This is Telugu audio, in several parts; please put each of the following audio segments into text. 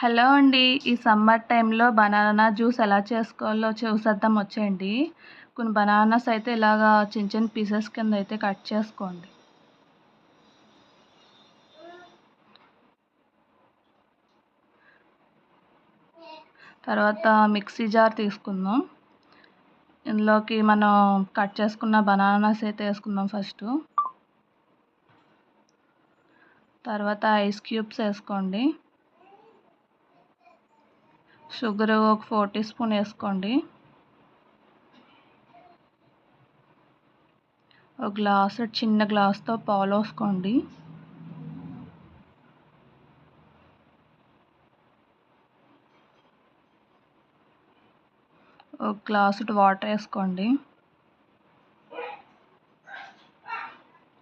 హలో అండి. ఈ సమ్మర్ టైంలో బనానా జ్యూస్ ఎలా చేసుకోవాలో చూసేద్దాం వచ్చేయండి. కొన్ని బనానాస్ అయితే ఇలాగా చిన్న చిన్న పీసెస్ కింద అయితే కట్ చేసుకోండి. తర్వాత మిక్సీ జార్ తీసుకుందాం. ఇందులోకి మనం కట్ చేసుకున్న బనానాస్ అయితే వేసుకుందాం ఫస్ట్. తర్వాత ఐస్ క్యూబ్స్ వేసుకోండి. షుగర్ ఒక 4 టీ స్పూన్ వేసుకోండి. ఒక గ్లాసు చిన్న గ్లాస్తో పాలు పోసుకోండి. ఒక గ్లాసు వాటర్ వేసుకోండి.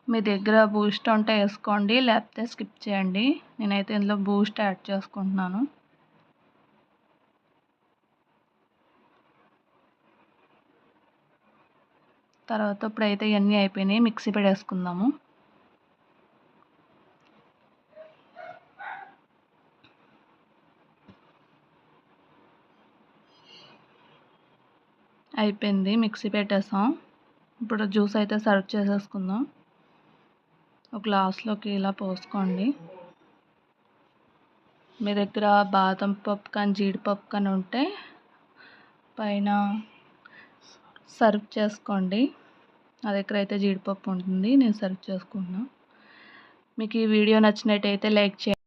మీ దగ్గర బూస్ట్ ఉంటే వేసుకోండి, లేకపోతే స్కిప్ చేయండి. నేనైతే ఇందులో బూస్ట్ యాడ్ చేసుకుంటున్నాను. తర్వాత ఇప్పుడైతే ఇవన్నీ అయిపోయినాయి, మిక్సీ పడేసుకుందాము. అయిపోయింది, మిక్సీ పెట్టేసాం. ఇప్పుడు జ్యూస్ అయితే సర్వ్ చేసేసుకుందాం. ఒక గ్లాస్లోకి ఇలా పోసుకోండి. మీ దగ్గర బాదం పప్పు కానీ జీడిపప్పు కానీ ఉంటే పైన సర్వ్ చేసుకోండి. నా దగ్గర అయితే జీడిపప్పు ఉంటుంది, నేను సర్వ్ చేసుకుంటున్నాను. మీకు ఈ వీడియో నచ్చినట్టయితే లైక్ చేయండి.